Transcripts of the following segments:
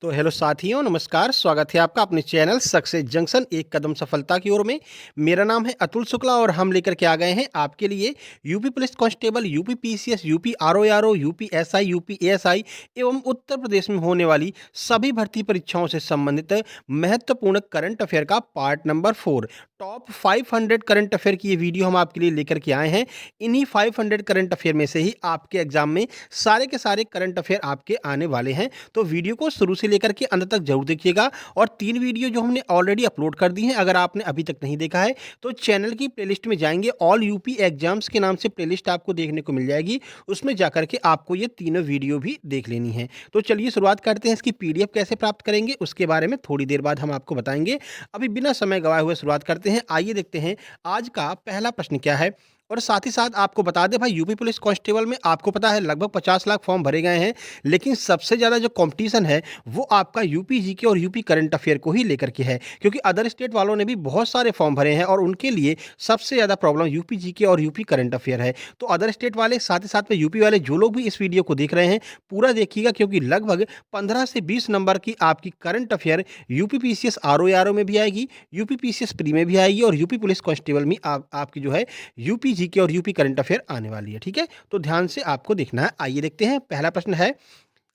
तो हेलो साथियों, नमस्कार। स्वागत है आपका अपने चैनल सक्सेस जंक्शन एक कदम सफलता की ओर में। मेरा नाम है अतुल शुक्ला और हम लेकर के आ गए हैं आपके लिए UP police constable, UP PCS, UP RORO, UP SI, UP ASI एवं उत्तर प्रदेश में होने वाली सभी भर्ती परीक्षाओं से संबंधित महत्वपूर्ण करंट अफेयर का part number 4 top 500 current affair की ये वीडियो हम आपके लिए लेकर के आए हैं। इन्हीं 500 करंट अफेयर में से ही आपके एग्जाम में सारे के सारे करंट अफेयर आपके आने वाले हैं। तो वीडियो को शुरू से लेकर के अंत तक जरूर देखिएगा। और 3 वीडियो जो हमने ऑलरेडी अपलोड कर दी हैं, अगर आपने अभी तक नहीं देखा है तो चैनल की प्लेलिस्ट में जाएंगे, ऑल यूपी एग्जाम्स के नाम से प्लेलिस्ट आपको देखने को मिल जाएगी। उसमें जाकर के आपको ये तीनों वीडियो भी देख लेनी है। तो चलिए शुरुआत करते हैं। इसकी पीडीएफ कैसे प्राप्त करेंगे उसके बारे में थोड़ी देर बाद हम आपको बताएंगे। अभी बिना समय गवाए हुए शुरुआत करते हैं। आइए देखते हैं आज का पहला प्रश्न क्या है। और साथ ही साथ आपको बता दें भाई, यूपी पुलिस कांस्टेबल में आपको पता है लगभग 50 लाख फॉर्म भरे गए हैं, लेकिन सबसे ज़्यादा जो कंपटीशन है वो आपका यूपी जीके और यूपी करंट अफेयर को ही लेकर के है, क्योंकि अदर स्टेट वालों ने भी बहुत सारे फॉर्म भरे हैं और उनके लिए सबसे ज़्यादा प्रॉब्लम यूपी जीके और यूपी करंट अफेयर है। तो अदर स्टेट वाले, साथ ही साथ में यूपी वाले, जो लोग भी इस वीडियो को देख रहे हैं पूरा देखिएगा, क्योंकि लगभग 15 से 20 नंबर की आपकी current affair UP PCS RORO में भी आएगी, यूपी पीसीएस प्री में भी आएगी और यूपी पुलिस कांस्टेबल में आपकी जो है यूपी जीके और यूपी करंट अफेयर आने वाली है। ठीक है, तो ध्यान से आपको देखना है। आइए देखते हैं। पहला प्रश्न है,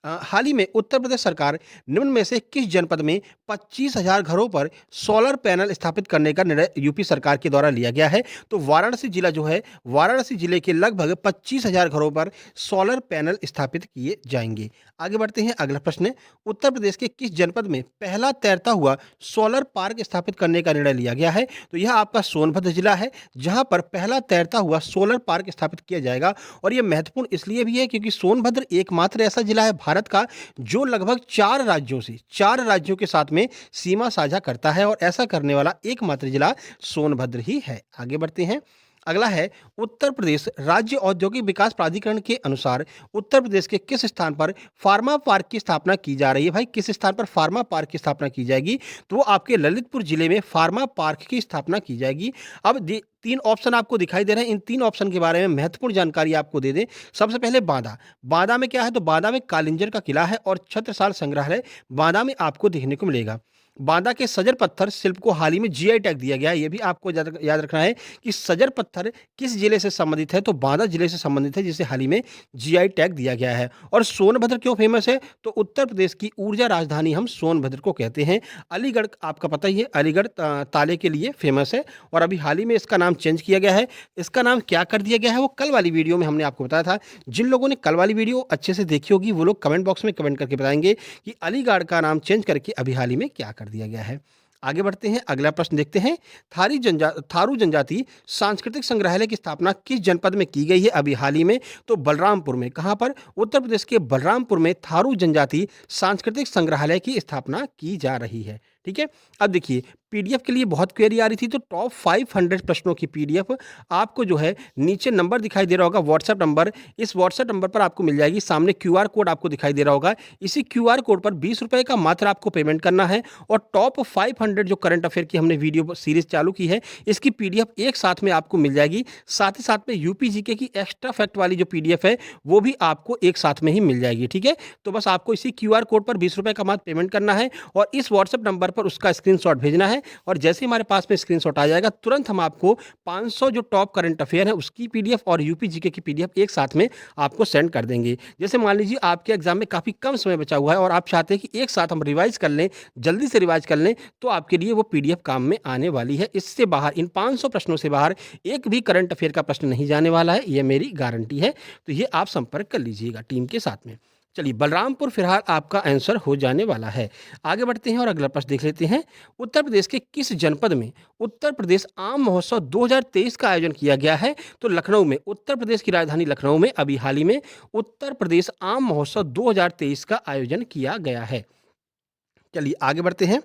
हाल ही में उत्तर प्रदेश सरकार निम्न में से किस जनपद में 25,000 घरों पर सोलर पैनल स्थापित करने का निर्णय यूपी सरकार के द्वारा लिया गया है? तो वाराणसी जिला जो है, वाराणसी जिले के लगभग 25,000 घरों पर सोलर पैनल स्थापित किए जाएंगे। आगे बढ़ते हैं। अगला प्रश्न, उत्तर प्रदेश के किस जनपद में पहला तैरता हुआ सोलर पार्क स्थापित करने का निर्णय लिया गया है? तो यह आपका सोनभद्र जिला है, जहां पर पहला तैरता हुआ सोलर पार्क स्थापित किया जाएगा। और यह महत्वपूर्ण इसलिए भी है क्योंकि सोनभद्र एकमात्र ऐसा जिला है भारत का जो लगभग 4 राज्यों के साथ में सीमा साझा करता है, और ऐसा करने वाला एकमात्र जिला सोनभद्र ही है। आगे बढ़ते हैं। अगला है, उत्तर प्रदेश राज्य औद्योगिक विकास प्राधिकरण के अनुसार उत्तर प्रदेश के किस स्थान पर फार्मा पार्क की स्थापना की जा रही है? भाई, किस स्थान पर फार्मा पार्क की स्थापना की जाएगी? तो वो आपके ललितपुर जिले में फार्मा पार्क की स्थापना की जाएगी। अब 3 ऑप्शन आपको दिखाई दे रहे हैं। इन 3 ऑप्शन के बारे में महत्वपूर्ण जानकारी आपको दे दें। सबसे पहले बांदा। बांदा में क्या है? तो बांदा में कालिंजर का किला है और छत्रसाल संग्रहालय बांदा में आपको देखने को मिलेगा। बांदा के सजर पत्थर शिल्प को हाल ही में जीआई टैग दिया गया है। ये भी आपको याद रखना है कि सजर पत्थर किस जिले से संबंधित है? तो बांदा जिले से संबंधित है, जिसे हाल ही में जीआई टैग दिया गया है। और सोनभद्र क्यों फेमस है? तो उत्तर प्रदेश की ऊर्जा राजधानी हम सोनभद्र को कहते हैं। अलीगढ़ आपका पता ही है, अलीगढ़ ताले के लिए फेमस है और अभी हाल ही में इसका नाम चेंज किया गया है। इसका नाम क्या कर दिया गया है वो कल वाली वीडियो में हमने आपको बताया था। जिन लोगों ने कल वाली वीडियो अच्छे से देखी होगी वो लोग कमेंट बॉक्स में कमेंट करके बताएंगे कि अलीगढ़ का नाम चेंज करके अभी हाल ही में क्या कर दिया गया है। आगे बढ़ते हैं। अगला प्रश्न देखते हैं। थारू जनजाति सांस्कृतिक संग्रहालय की स्थापना किस जनपद में की गई है अभी हाल ही में? तो बलरामपुर में। कहां पर? उत्तर प्रदेश के बलरामपुर में थारू जनजाति सांस्कृतिक संग्रहालय की स्थापना की जा रही है। ठीक है। अब देखिए, पीडीएफ के लिए बहुत क्वेरी आ रही थी, तो टॉप 500 प्रश्नों की पीडीएफ आपको जो है नीचे नंबर दिखाई दे रहा होगा, व्हाट्सएप नंबर। इस व्हाट्सएप नंबर पर आपको मिल जाएगी। सामने क्यूआर कोड आपको दिखाई दे रहा होगा। इसी क्यूआर कोड पर 20 रुपए का मात्र आपको पेमेंट करना है और टॉप 500 जो करंट अफेयर की हमने वीडियो सीरीज चालू की है, इसकी पीडीएफ एक साथ में आपको मिल जाएगी। साथ ही साथ में यूपी जीके की एक्स्ट्रा फैक्ट वाली जो पीडीएफ है वो भी आपको एक साथ में ही मिल जाएगी। ठीक है, तो बस आपको इसी क्यूआर कोड पर 20 रुपए का मात्र पेमेंट करना है और इस व्हाट्सएप नंबर पर उसका स्क्रीनशॉट भेजना है। और जैसे हमारे पास में स्क्रीनशॉट आ जाएगा, तुरंत हम आपको 500 जो टॉप करंट अफेयर है उसकी पीडीएफ और यूपी जीके की पीडीएफ एक साथ में आपको सेंड कर देंगे। जैसे मान लीजिए आपके एग्जाम में काफ़ी कम समय बचा हुआ है और आप चाहते हैं कि एक साथ हम रिवाइज कर लें, जल्दी से रिवाइज कर लें, तो आपके लिए वो पीडीएफ काम में आने वाली है। इससे बाहर, इन 500 प्रश्नों से बाहर एक भी करंट अफेयर का प्रश्न नहीं जाने वाला है, ये मेरी गारंटी है। तो ये आप संपर्क कर लीजिएगा टीम के साथ में। चलिए, बलरामपुर फिलहाल आपका आंसर हो जाने वाला है। आगे बढ़ते हैं और अगला प्रश्न देख लेते हैं। उत्तर प्रदेश के किस जनपद में उत्तर प्रदेश आम महोत्सव 2023 का आयोजन किया गया है? तो लखनऊ में। उत्तर प्रदेश की राजधानी लखनऊ में अभी हाल ही में उत्तर प्रदेश आम महोत्सव 2023 का आयोजन किया गया है। चलिए आगे बढ़ते हैं।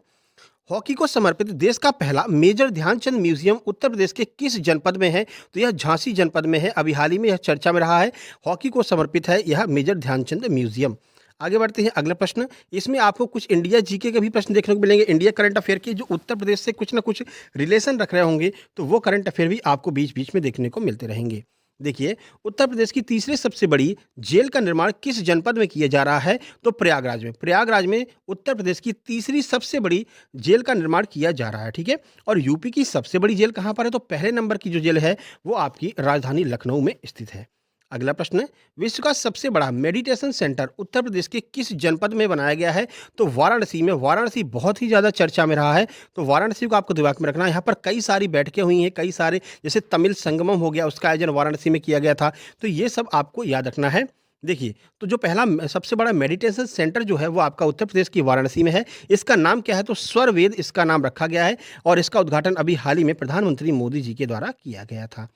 हॉकी को समर्पित देश का पहला मेजर ध्यानचंद म्यूजियम उत्तर प्रदेश के किस जनपद में है? तो यह झांसी जनपद में है। अभी हाल ही में यह चर्चा में रहा है। हॉकी को समर्पित है यह मेजर ध्यानचंद म्यूजियम। आगे बढ़ते हैं। अगला प्रश्न, इसमें आपको कुछ इंडिया जीके के भी प्रश्न देखने को मिलेंगे। इंडिया करंट अफेयर के जो उत्तर प्रदेश से कुछ ना कुछ रिलेशन रख रहे होंगे, तो वो करंट अफेयर भी आपको बीच बीच में देखने को मिलते रहेंगे। देखिए, उत्तर प्रदेश की तीसरी सबसे बड़ी जेल का निर्माण किस जनपद में किया जा रहा है? तो प्रयागराज में। प्रयागराज में उत्तर प्रदेश की तीसरी सबसे बड़ी जेल का निर्माण किया जा रहा है, ठीक है? और यूपी की सबसे बड़ी जेल कहाँ पर है? तो पहले नंबर की जो जेल है, वो आपकी राजधानी लखनऊ में स्थित है। अगला प्रश्न है, विश्व का सबसे बड़ा मेडिटेशन सेंटर उत्तर प्रदेश के किस जनपद में बनाया गया है? तो वाराणसी में। वाराणसी बहुत ही ज़्यादा चर्चा में रहा है, तो वाराणसी को आपको दिमाग में रखना है। यहाँ पर कई सारी बैठकें हुई हैं, कई सारे, जैसे तमिल संगमम हो गया, उसका आयोजन वाराणसी में किया गया था, तो ये सब आपको याद रखना है। देखिए, तो जो पहला सबसे बड़ा मेडिटेशन सेंटर जो है, वो आपका उत्तर प्रदेश की वाराणसी में है। इसका नाम क्या है? तो स्वरवेद इसका नाम रखा गया है, और इसका उद्घाटन अभी हाल ही में प्रधानमंत्री मोदी जी के द्वारा किया गया था।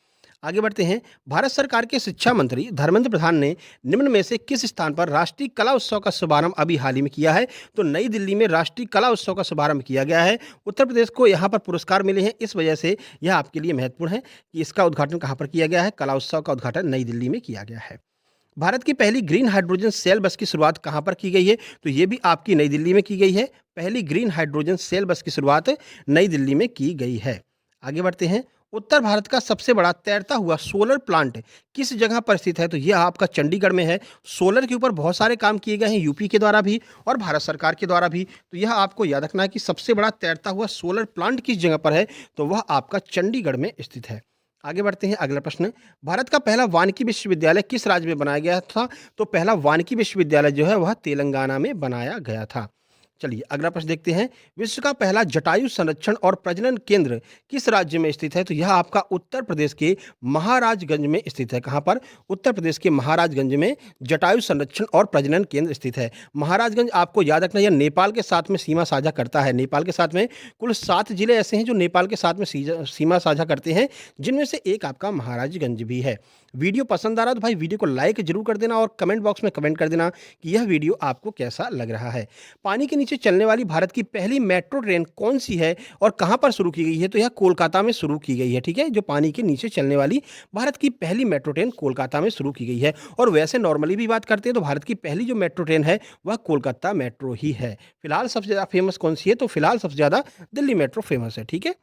आगे बढ़ते हैं। भारत सरकार के शिक्षा मंत्री धर्मेंद्र प्रधान ने निम्न में से किस स्थान पर राष्ट्रीय कला उत्सव का शुभारंभ अभी हाल ही में किया है? तो नई दिल्ली में राष्ट्रीय कला उत्सव का शुभारंभ किया गया है। उत्तर प्रदेश को यहाँ पर पुरस्कार मिले हैं, इस वजह से यह आपके लिए महत्वपूर्ण है कि इसका उद्घाटन कहाँ पर किया गया है। कला उत्सव का उद्घाटन नई दिल्ली में किया गया है। भारत की पहली ग्रीन हाइड्रोजन सेल बस की शुरुआत कहाँ पर की गई है? तो ये भी आपकी नई दिल्ली में की गई है। पहली ग्रीन हाइड्रोजन सेल बस की शुरुआत नई दिल्ली में की गई है। आगे बढ़ते हैं। उत्तर भारत का सबसे बड़ा तैरता हुआ सोलर प्लांट किस जगह पर स्थित है? तो यह आपका चंडीगढ़ में है। सोलर के ऊपर बहुत सारे काम किए गए हैं, यूपी के द्वारा भी और भारत सरकार के द्वारा भी। तो यह आपको याद रखना है कि सबसे बड़ा तैरता हुआ सोलर प्लांट किस जगह पर है? तो वह आपका चंडीगढ़ में स्थित है। आगे बढ़ते हैं। अगला प्रश्न, भारत का पहला वानिकी विश्वविद्यालय किस राज्य में बनाया गया था? तो पहला वानिकी विश्वविद्यालय जो है, वह तेलंगाना में बनाया गया था। चलिए अगला प्रश्न देखते हैं। विश्व का पहला जटायु संरक्षण और प्रजनन केंद्र किस राज्य में स्थित है? तो यह आपका उत्तर प्रदेश के महाराजगंज में स्थित है। कहाँ पर? उत्तर प्रदेश के महाराजगंज में जटायु संरक्षण और प्रजनन केंद्र स्थित है। महाराजगंज आपको याद रखना, यह नेपाल के साथ में सीमा साझा करता है। नेपाल के साथ में कुल 7 जिले ऐसे हैं जो नेपाल के साथ में सीमा साझा करते हैं, जिनमें से एक आपका महाराजगंज भी है। वीडियो पसंद आ रहा है तो भाई वीडियो को लाइक जरूर कर देना, और कमेंट बॉक्स में कमेंट कर देना कि यह वीडियो आपको कैसा लग रहा है। पानी के नीचे चलने वाली भारत की पहली मेट्रो ट्रेन कौन सी है और कहां पर शुरू की गई है? तो यह कोलकाता में शुरू की गई है, ठीक है। जो पानी के नीचे चलने वाली भारत की पहली मेट्रो ट्रेन कोलकाता में शुरू की गई है। और वैसे नॉर्मली भी बात करते हैं तो भारत की पहली जो मेट्रो ट्रेन है, वह कोलकाता मेट्रो ही है। फिलहाल सबसे ज्यादा फेमस कौन सी है? तो फिलहाल सबसे ज्यादा दिल्ली मेट्रो फेमस है, ठीक है।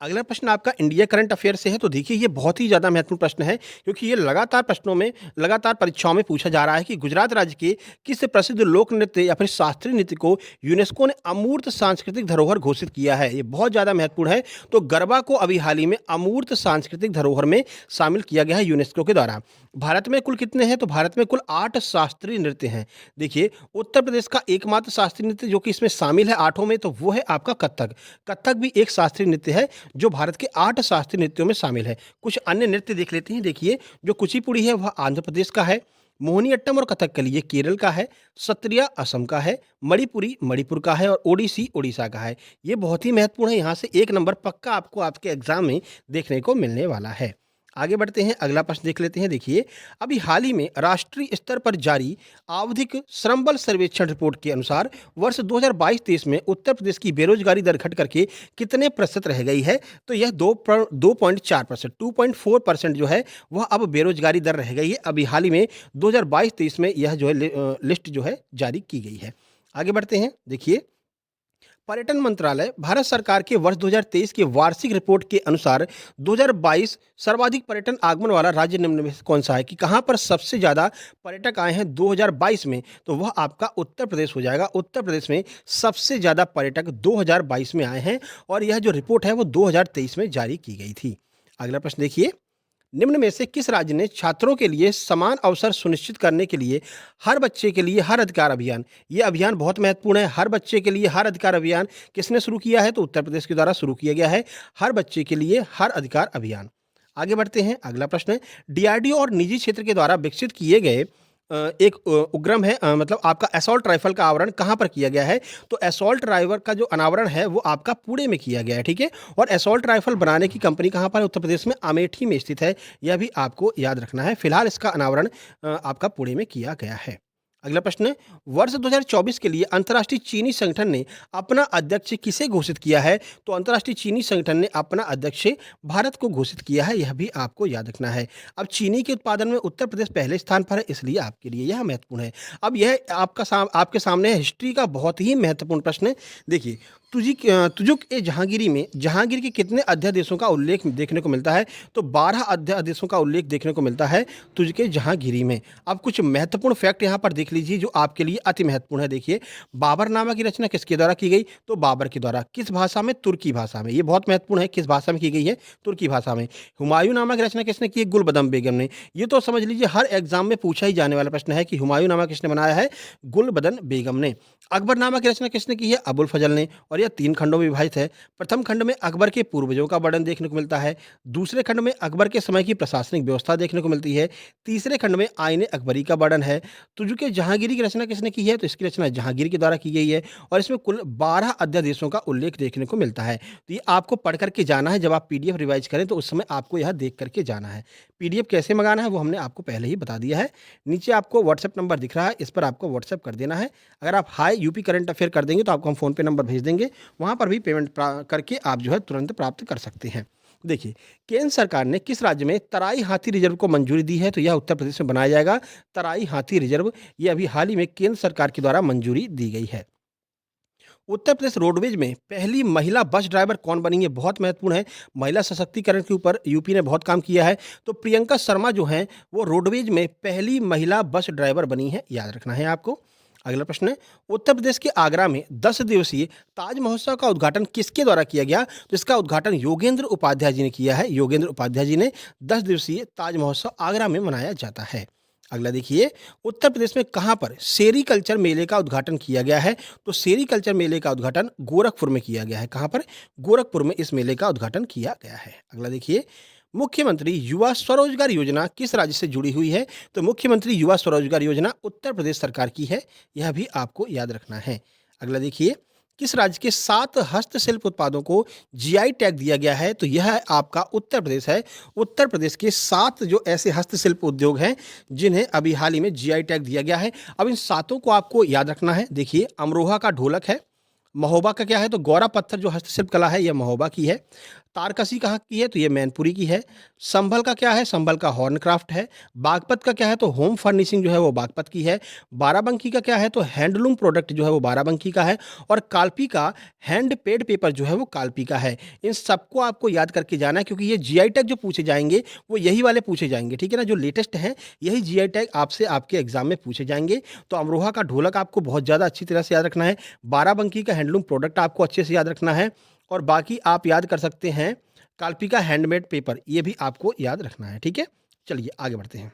अगला प्रश्न आपका इंडिया करंट अफेयर से है। तो देखिए, ये बहुत ही ज़्यादा महत्वपूर्ण प्रश्न है, क्योंकि ये लगातार प्रश्नों में, लगातार परीक्षाओं में पूछा जा रहा है कि गुजरात राज्य के किस प्रसिद्ध लोक नृत्य या फिर शास्त्रीय नृत्य को यूनेस्को ने अमूर्त सांस्कृतिक धरोहर घोषित किया है। ये बहुत ज़्यादा महत्वपूर्ण है। तो गरबा को अभी हाल ही में अमूर्त सांस्कृतिक धरोहर में शामिल किया गया है यूनेस्को के द्वारा। भारत में कुल कितने हैं? तो भारत में कुल 8 शास्त्रीय नृत्य हैं। देखिए, उत्तर प्रदेश का एकमात्र शास्त्रीय नृत्य जो कि इसमें शामिल है 8 में, तो वो है आपका कथक। कथक भी एक शास्त्रीय नृत्य है जो भारत के 8 शास्त्रीय नृत्यों में शामिल है। कुछ अन्य नृत्य देख लेते हैं। देखिए, जो कुचिपुड़ी है वह आंध्र प्रदेश का है, मोहिनीअट्टम और कथकली ये केरल का है, सत्रिया असम का है, मणिपुरी मणिपुर का है, और ओडिसी ओडिशा का है। ये बहुत ही महत्वपूर्ण है, यहाँ से 1 नंबर पक्का आपको आपके एग्जाम में देखने को मिलने वाला है। आगे बढ़ते हैं, अगला प्रश्न देख लेते हैं। देखिए, अभी हाल ही में राष्ट्रीय स्तर पर जारी आवधिक श्रम बल सर्वेक्षण रिपोर्ट के अनुसार वर्ष 2022-23 में उत्तर प्रदेश की बेरोजगारी दर घट करके कितने प्रतिशत रह गई है? तो यह 2.4%, 2.4% जो है वह अब बेरोजगारी दर रह गई है। अभी हाल ही में 2022-23 में यह जो है लिस्ट जो है जारी की गई है। आगे बढ़ते हैं। देखिए, पर्यटन मंत्रालय भारत सरकार के वर्ष 2023 के वार्षिक रिपोर्ट के अनुसार 2022 सर्वाधिक पर्यटन आगमन वाला राज्य निम्न में से कौन सा है? कि कहां पर सबसे ज्यादा पर्यटक आए हैं 2022 में? तो वह आपका उत्तर प्रदेश हो जाएगा। उत्तर प्रदेश में सबसे ज्यादा पर्यटक 2022 में आए हैं, और यह जो रिपोर्ट है वो 2023 में जारी की गई थी। अगला प्रश्न देखिए, निम्न में से किस राज्य ने छात्रों के लिए समान अवसर सुनिश्चित करने के लिए हर बच्चे के लिए हर अधिकार अभियान, ये अभियान बहुत महत्वपूर्ण है। हर बच्चे के लिए हर अधिकार अभियान किसने शुरू किया है? तो उत्तर प्रदेश के द्वारा शुरू किया गया है हर बच्चे के लिए हर अधिकार अभियान। आगे बढ़ते हैं। अगला प्रश्न है, डीआरडीओ और निजी क्षेत्र के द्वारा विकसित किए गए एक उपग्रह है, मतलब आपका असॉल्ट राइफल का आवरण कहाँ पर किया गया है? तो असॉल्ट राइफल का जो अनावरण है वो आपका पुणे में किया गया है, ठीक है। और असॉल्ट राइफल बनाने की कंपनी कहाँ पर है? उत्तर प्रदेश में अमेठी में स्थित है। यह भी आपको याद रखना है। फिलहाल इसका अनावरण आपका पुणे में किया गया है। अगला प्रश्न है, वर्ष 2024 के लिए अंतर्राष्ट्रीय चीनी संगठन ने अपना अध्यक्ष किसे घोषित किया है? तो अंतर्राष्ट्रीय चीनी संगठन ने अपना अध्यक्ष भारत को घोषित किया है, यह भी आपको याद रखना है। अब चीनी के उत्पादन में उत्तर प्रदेश पहले स्थान पर है, इसलिए आपके लिए यह महत्वपूर्ण है। अब यह आपके सामने है हिस्ट्री का बहुत ही महत्वपूर्ण प्रश्न है। देखिए, तुजुक ए जहांगीरी में जहांगीर के कितने अध्यादेशों का उल्लेख देखने को मिलता है? तो 12 अध्यादेशों का उल्लेख देखने को मिलता है तुजुक ए जहांगीरी में। अब कुछ महत्वपूर्ण फैक्ट यहाँ पर देख लीजिए जो आपके लिए अति महत्वपूर्ण है। देखिए, बाबरनामा की रचना किसके द्वारा की गई? तो बाबर के द्वारा। किस भाषा में? तुर्की भाषा में। ये बहुत महत्वपूर्ण है, किस भाषा में की गई है? तुर्की भाषा में। हुमायूं नामा की रचना किसने की है? गुलबदम बेगम ने। ये तो समझ लीजिए हर एग्जाम में पूछा ही जाने वाला प्रश्न है कि हुमायूं नामा किसने बनाया है? गुलबदन बेगम ने। अकबरनामा की रचना किसने की है? अबुल फजल ने। और यह 3 खंडों में विभाजित है। प्रथम खंड में अकबर के पूर्वजों का वर्णन देखने को मिलता है। दूसरे खंड में अकबर के समय की प्रशासनिक व्यवस्था देखने को मिलती है। तीसरे खंड में आईने अकबरी का वर्णन है। तुजुक ए जहांगीरी की रचना किसने की है? तो इसकी रचना जहांगीर के द्वारा की गई है और इसमें कुल 12 अध्यादेशों का उल्लेख देखने को मिलता है। तो ये आपको पढ़ करके जाना है, जब आप पीडीएफ रिवाइज करें तो उस समय आपको यह देख करके जाना है। पीडीएफ कैसे मंगाना है वो हमने आपको पहले ही बता दिया है। नीचे आपको व्हाट्सएप नंबर दिख रहा है, इस पर आपको व्हाट्सएप कर देना है। अगर आप हाई यूपी करंट अफेयर कर देंगे तो आपको हम फ़ोन पे नंबर भेज देंगे, वहाँ पर भी पेमेंट करके आप जो है तुरंत प्राप्त कर सकते हैं। देखिए, केंद्र सरकार ने किस राज्य में तराई हाथी रिजर्व को मंजूरी दी है? तो यह उत्तर प्रदेश में बनाया जाएगा तराई हाथी रिजर्व। ये अभी हाल ही में केंद्र सरकार के द्वारा मंजूरी दी गई है। उत्तर प्रदेश रोडवेज में पहली महिला बस ड्राइवर कौन बनी है? बहुत महत्वपूर्ण है। महिला सशक्तिकरण के ऊपर यूपी ने बहुत काम किया है। तो प्रियंका शर्मा जो हैं वो रोडवेज में पहली महिला बस ड्राइवर बनी है, याद रखना है आपको। अगला प्रश्न है, उत्तर प्रदेश के आगरा में 10 दिवसीय ताज महोत्सव का उद्घाटन किसके द्वारा किया गया? तो इसका उद्घाटन योगेंद्र उपाध्याय जी ने किया है। योगेंद्र उपाध्याय जी ने 10 दिवसीय ताज महोत्सव आगरा में मनाया जाता है। अगला देखिए, उत्तर प्रदेश में कहाँ पर सेरीकल्चर मेले का उद्घाटन किया गया है? तो सेरीकल्चर मेले का उद्घाटन गोरखपुर में किया गया है। कहाँ पर? गोरखपुर में इस मेले का उद्घाटन किया गया है। अगला देखिए, मुख्यमंत्री युवा स्वरोजगार योजना किस राज्य से जुड़ी हुई है? तो मुख्यमंत्री युवा स्वरोजगार योजना उत्तर प्रदेश सरकार की है, यह भी आपको याद रखना है। अगला देखिए, किस राज्य के 7 हस्तशिल्प उत्पादों को जीआई टैग दिया गया है? तो यह आपका उत्तर प्रदेश है। उत्तर प्रदेश के 7 जो ऐसे हस्तशिल्प उद्योग हैं जिन्हें अभी हाल ही में जीआई टैग दिया गया है। अब इन सातों को आपको याद रखना है। देखिए, अमरोहा का ढोलक है। महोबा का क्या है? तो गौरा पत्थर जो हस्तशिल्प कला है यह महोबा की है। तारकसी कहाँ की है? तो ये मैनपुरी की है। संभल का क्या है? संभल का हॉर्न क्राफ्ट है। बागपत का क्या है? तो होम फर्निशिंग जो है वो बागपत की है। बाराबंकी का क्या है? तो हैंडलूम प्रोडक्ट जो है वो बाराबंकी का है। और काल्पी का हैंड पेड पेपर जो है वो काल्पी का है। इन सबको आपको याद करके जाना है क्योंकि ये जीआई टैग जो पूछे जाएंगे वो यही वाले पूछे जाएंगे, ठीक है ना? जो लेटेस्ट है यही जीआई टैग आपसे आपके एग्जाम में पूछे जाएंगे। तो अमरोहा का ढोलक आपको बहुत ज़्यादा अच्छी तरह से याद रखना है। बाराबंकी का हैंडलूम प्रोडक्ट आपको अच्छे से याद रखना है। और बाकी आप याद कर सकते हैं काल्पी का हैंडमेड पेपर, ये भी आपको याद रखना है, ठीक है? चलिए आगे बढ़ते हैं।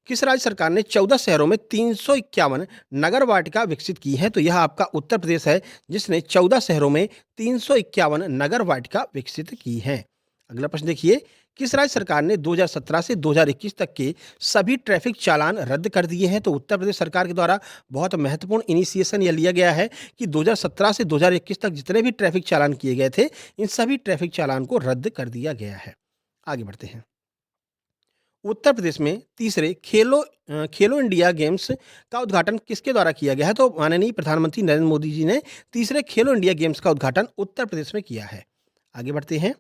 किस राज्य सरकार ने 14 शहरों में 351 नगर वाटिका विकसित की है? तो यह आपका उत्तर प्रदेश है जिसने 14 शहरों में 351 नगर वाटिका विकसित की है। अगला प्रश्न देखिए, किस राज्य सरकार ने 2017 से 2021 तक के सभी ट्रैफिक चालान रद्द कर दिए हैं? तो उत्तर प्रदेश सरकार के द्वारा बहुत महत्वपूर्ण इनिशिएशन यह लिया गया है कि 2017 से 2021 तक जितने भी ट्रैफिक चालान किए गए थे इन सभी ट्रैफिक चालान को रद्द कर दिया गया है। आगे बढ़ते हैं। उत्तर प्रदेश में तीसरे खेलो इंडिया गेम्स का उद्घाटन किसके द्वारा किया गया है? तो माननीय प्रधानमंत्री नरेंद्र मोदी जी ने तीसरे खेलो इंडिया गेम्स का उद्घाटन उत्तर प्रदेश में किया है। आगे बढ़ते हैं।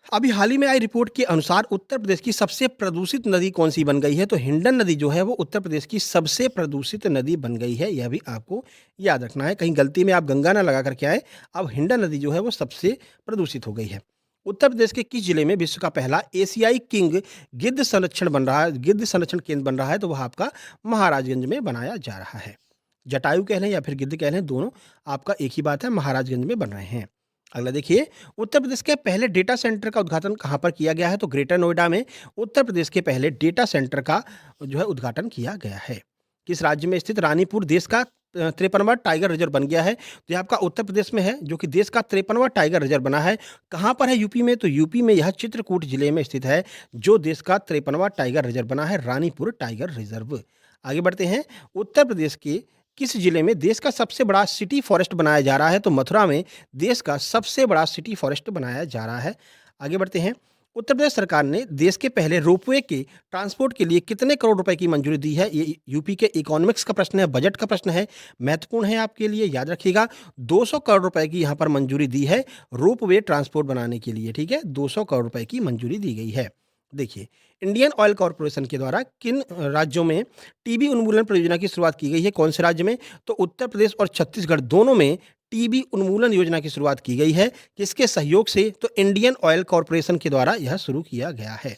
अभी हाल ही में आई रिपोर्ट के अनुसार उत्तर प्रदेश की सबसे प्रदूषित नदी कौन सी बन गई है? तो हिंडन नदी जो है वो उत्तर प्रदेश की सबसे प्रदूषित नदी बन गई है, यह भी आपको याद रखना है। कहीं गलती में आप गंगा ना लगा करके आए। अब हिंडन नदी जो है वो सबसे प्रदूषित हो गई है। उत्तर प्रदेश के किस जिले में विश्व का पहला एशियाई किंग गिद्ध संरक्षण केंद्र बन रहा है? तो वह आपका महाराजगंज में बनाया जा रहा है। जटायु कह लें या फिर गिद्ध कह लें, दोनों आपका एक ही बात है, महाराजगंज में बन रहे हैं। अगला देखिए, उत्तर प्रदेश के पहले डेटा सेंटर का उद्घाटन कहाँ पर किया गया है? तो ग्रेटर नोएडा में उत्तर प्रदेश के पहले डेटा सेंटर का जो है उद्घाटन किया गया है। किस राज्य में स्थित रानीपुर देश का 53वां टाइगर रिजर्व बन गया है? तो ये आपका उत्तर प्रदेश में है जो कि देश का 53वां टाइगर रिजर्व बना है। कहाँ पर है? यूपी में। तो यूपी में यह चित्रकूट जिले में स्थित है जो देश का 53वां टाइगर रिजर्व बना है, रानीपुर टाइगर रिजर्व। आगे बढ़ते हैं। उत्तर प्रदेश के किस जिले में देश का सबसे बड़ा सिटी फॉरेस्ट बनाया जा रहा है? तो मथुरा में देश का सबसे बड़ा सिटी फॉरेस्ट बनाया जा रहा है। आगे बढ़ते हैं। उत्तर प्रदेश सरकार ने देश के पहले रोपवे के ट्रांसपोर्ट के लिए कितने करोड़ रुपए की मंजूरी दी है? ये यूपी के इकोनॉमिक्स का प्रश्न है, बजट का प्रश्न है, महत्वपूर्ण है आपके लिए, याद रखिएगा। 200 करोड़ रुपए की यहाँ पर मंजूरी दी है रोपवे ट्रांसपोर्ट बनाने के लिए, ठीक है? 200 करोड़ रुपए की मंजूरी दी गई है। देखिए, इंडियन ऑयल कॉर्पोरेशन के द्वारा किन राज्यों में टीबी उन्मूलन परियोजना की शुरुआत की गई है? कौन से राज्य में? तो उत्तर प्रदेश और छत्तीसगढ़ दोनों में टीबी उन्मूलन योजना की शुरुआत की गई है। किसके सहयोग से? तो इंडियन ऑयल कॉर्पोरेशन के द्वारा यह शुरू किया गया है।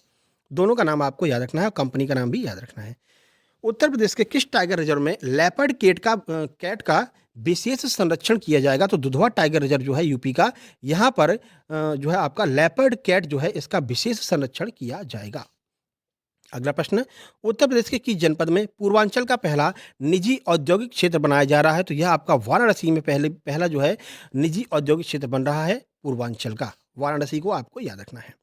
दोनों का नाम आपको याद रखना है और कंपनी का नाम भी याद रखना है। उत्तर प्रदेश के किस टाइगर रिजर्व में लेपर्ड कैट का विशेष संरक्षण किया जाएगा? तो दुधवा टाइगर रिजर्व जो है यूपी का, यहाँ पर जो है आपका लेपर्ड कैट जो है इसका विशेष संरक्षण किया जाएगा। अगला प्रश्न, उत्तर प्रदेश के किस जनपद में पूर्वांचल का पहला निजी औद्योगिक क्षेत्र बनाया जा रहा है? तो यह आपका वाराणसी में पहला जो है निजी औद्योगिक क्षेत्र बन रहा है पूर्वांचल का। वाराणसी को आपको याद रखना है।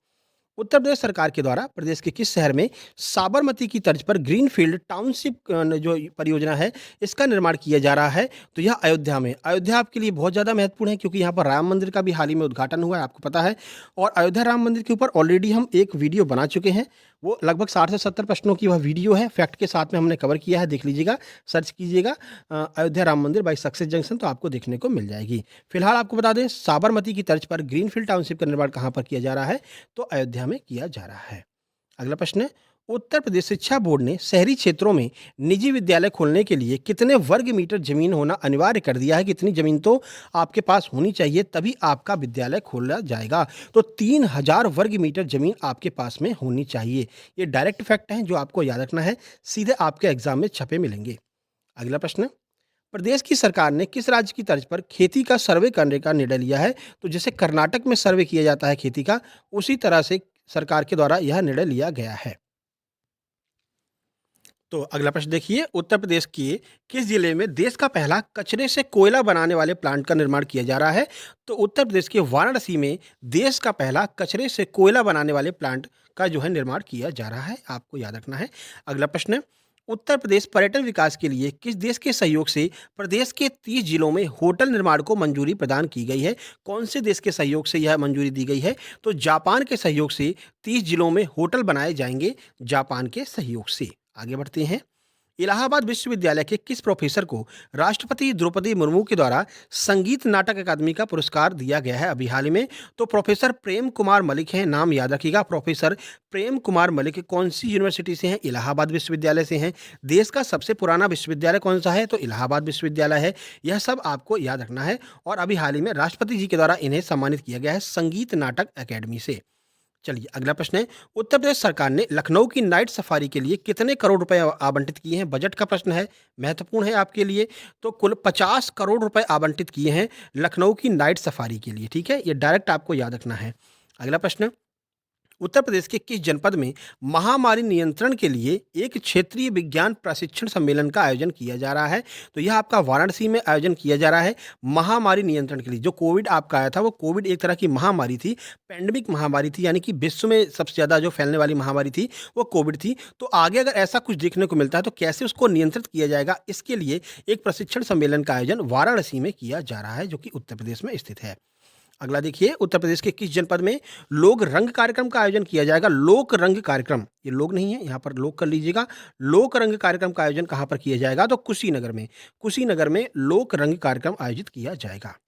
उत्तर प्रदेश सरकार के द्वारा प्रदेश के किस शहर में साबरमती की तर्ज पर ग्रीनफील्ड टाउनशिप जो परियोजना है इसका निर्माण किया जा रहा है? तो यह अयोध्या में। अयोध्या आपके लिए बहुत ज़्यादा महत्वपूर्ण है क्योंकि यहाँ पर राम मंदिर का भी हाल ही में उद्घाटन हुआ है, आपको पता है। और अयोध्या राम मंदिर के ऊपर ऑलरेडी हम एक वीडियो बना चुके हैं। वो लगभग 60 से 70 प्रश्नों की वह वीडियो है, फैक्ट के साथ में हमने कवर किया है, देख लीजिएगा, सर्च कीजिएगा अयोध्या राम मंदिर बाई सक्सेस जंक्शन, तो आपको देखने को मिल जाएगी। फिलहाल आपको बता दें, साबरमती की तर्ज पर ग्रीनफील्ड टाउनशिप का निर्माण कहाँ पर किया जा रहा है? तो अयोध्या में किया जा रहा है। अगला प्रश्न है, उत्तर प्रदेश शिक्षा बोर्ड ने शहरी क्षेत्रों में निजी विद्यालय खोलने के लिए कितने वर्ग मीटर जमीन होना अनिवार्य कर दिया है? कितनी जमीन तो आपके पास होनी चाहिए तभी आपका विद्यालय खोला जाएगा? तो 3000 वर्ग मीटर जमीन आपके पास में होनी चाहिए। ये डायरेक्ट फैक्ट है जो आपको याद रखना है, सीधे आपके एग्जाम में छपे मिलेंगे। अगला प्रश्न, प्रदेश की सरकार ने किस राज्य की तर्ज पर खेती का सर्वे करने का निर्णय लिया है? तो जैसे कर्नाटक में सर्वे किया जाता है खेती का, उसी तरह से सरकार के द्वारा यह निर्णय लिया गया है। तो अगला प्रश्न देखिए, उत्तर प्रदेश के किस जिले में देश का पहला कचरे से कोयला बनाने वाले प्लांट का निर्माण किया जा रहा है? तो उत्तर प्रदेश के वाराणसी में देश का पहला कचरे से कोयला बनाने वाले प्लांट का जो है निर्माण किया जा रहा है, आपको याद रखना है। अगला प्रश्न, उत्तर प्रदेश पर्यटन विकास के लिए किस देश के सहयोग से प्रदेश के 30 जिलों में होटल निर्माण को मंजूरी प्रदान की गई है? कौन से देश के सहयोग से यह मंजूरी दी गई है? तो जापान के सहयोग से 30 जिलों में होटल बनाए जाएंगे, जापान के सहयोग से। आगे बढ़ते हैं, इलाहाबाद विश्वविद्यालय के किस प्रोफेसर को राष्ट्रपति द्रौपदी मुर्मू के द्वारा संगीत नाटक अकादमी का पुरस्कार दिया गया है अभी हाल ही में? तो प्रोफेसर प्रेम कुमार मलिक हैं, नाम याद रखिएगा, प्रोफेसर प्रेम कुमार मलिक कौन सी यूनिवर्सिटी से हैं? इलाहाबाद विश्वविद्यालय से हैं। देश का सबसे पुराना विश्वविद्यालय कौन सा है? तो इलाहाबाद विश्वविद्यालय है। यह सब आपको याद रखना है। और अभी हाल ही में राष्ट्रपति जी के द्वारा इन्हें सम्मानित किया गया है संगीत नाटक अकेडमी से। चलिए अगला प्रश्न है, उत्तर प्रदेश सरकार ने लखनऊ की नाइट सफारी के लिए कितने करोड़ रुपए आवंटित किए हैं? बजट का प्रश्न है, महत्वपूर्ण है आपके लिए। तो कुल 50 करोड़ रुपए आवंटित किए हैं लखनऊ की नाइट सफारी के लिए, ठीक है? ये डायरेक्ट आपको याद रखना है। अगला प्रश्न, उत्तर प्रदेश के किस जनपद में महामारी नियंत्रण के लिए एक क्षेत्रीय विज्ञान प्रशिक्षण सम्मेलन का आयोजन किया जा रहा है? तो यह आपका वाराणसी में आयोजन किया जा रहा है महामारी नियंत्रण के लिए। जो कोविड आपका आया था, वो कोविड एक तरह की महामारी थी, पैंडेमिक महामारी थी, यानी कि विश्व में सबसे ज़्यादा जो फैलने वाली महामारी थी वो कोविड थी। तो आगे अगर ऐसा कुछ देखने को मिलता है तो कैसे उसको नियंत्रित किया जाएगा, इसके लिए एक प्रशिक्षण सम्मेलन का आयोजन वाराणसी में किया जा रहा है, जो कि उत्तर प्रदेश में स्थित है। अगला देखिए, उत्तर प्रदेश के किस जनपद में लोक रंग कार्यक्रम का आयोजन किया जाएगा? लोक रंग कार्यक्रम, ये लोग नहीं है, यहाँ पर लोक कर लीजिएगा। लोक रंग कार्यक्रम का आयोजन कहाँ पर किया जाएगा? तो कुशीनगर में। कुशीनगर में लोक रंग कार्यक्रम आयोजित किया जाएगा।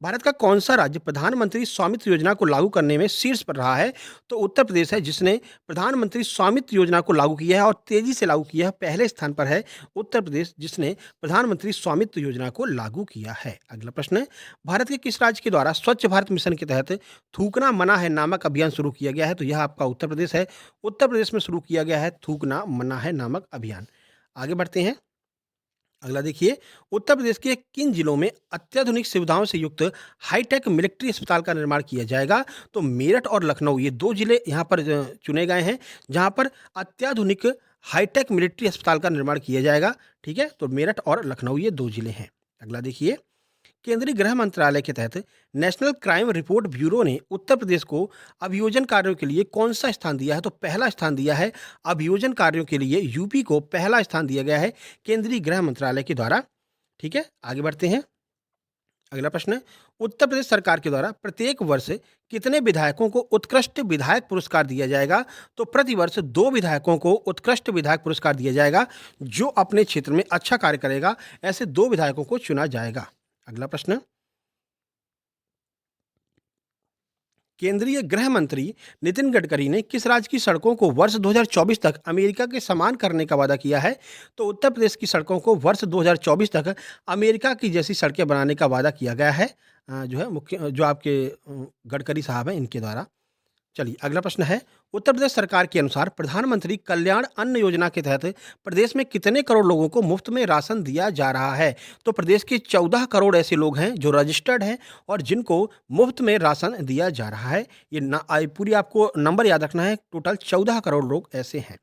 भारत का कौन सा राज्य प्रधानमंत्री स्वामित्व योजना को लागू करने में शीर्ष पर रहा है? तो उत्तर प्रदेश है, जिसने प्रधानमंत्री स्वामित्व योजना को लागू किया है और तेजी से लागू किया है। पहले स्थान पर है उत्तर प्रदेश, जिसने प्रधानमंत्री स्वामित्व योजना को लागू किया है। अगला प्रश्न है, भारत के किस राज्य के द्वारा स्वच्छ भारत मिशन के तहत थूकना मना है नामक अभियान शुरू किया गया है? तो यह आपका उत्तर प्रदेश है। उत्तर प्रदेश में शुरू किया गया है थूकना मना है नामक अभियान। आगे बढ़ते हैं, अगला देखिए, उत्तर प्रदेश के किन जिलों में अत्याधुनिक सुविधाओं से युक्त हाईटेक मिलिट्री अस्पताल का निर्माण किया जाएगा? तो मेरठ और लखनऊ, ये दो जिले यहाँ पर चुने गए हैं जहाँ पर अत्याधुनिक हाईटेक मिलिट्री अस्पताल का निर्माण किया जाएगा, ठीक है? तो मेरठ और लखनऊ ये दो जिले हैं। अगला देखिए, केंद्रीय गृह मंत्रालय के तहत नेशनल क्राइम रिपोर्ट ब्यूरो ने उत्तर प्रदेश को अभियोजन कार्यों के लिए कौन सा स्थान दिया है? तो पहला स्थान दिया है। अभियोजन कार्यों के लिए यूपी को पहला स्थान दिया गया है केंद्रीय गृह मंत्रालय के द्वारा, ठीक है? आगे बढ़ते हैं, अगला प्रश्न है, उत्तर प्रदेश सरकार के द्वारा प्रत्येक वर्ष कितने विधायकों को उत्कृष्ट विधायक पुरस्कार दिया जाएगा? तो प्रति वर्ष 2 विधायकों को उत्कृष्ट विधायक पुरस्कार दिया जाएगा। जो अपने क्षेत्र में अच्छा कार्य करेगा, ऐसे 2 विधायकों को चुना जाएगा। अगला प्रश्न, केंद्रीय गृह मंत्री नितिन गडकरी ने किस राज्य की सड़कों को वर्ष 2024 तक अमेरिका के समान करने का वादा किया है? तो उत्तर प्रदेश की सड़कों को वर्ष 2024 तक अमेरिका की जैसी सड़कें बनाने का वादा किया गया है, जो है मुख्य जो आपके गडकरी साहब हैं इनके द्वारा। चलिए अगला प्रश्न है, उत्तर प्रदेश सरकार के अनुसार प्रधानमंत्री कल्याण अन्न योजना के तहत प्रदेश में कितने करोड़ लोगों को मुफ्त में राशन दिया जा रहा है? तो प्रदेश के 14 करोड़ ऐसे लोग हैं जो रजिस्टर्ड हैं और जिनको मुफ्त में राशन दिया जा रहा है। ये ना पूरी आपको नंबर याद रखना है, टोटल 14 करोड़ लोग ऐसे हैं।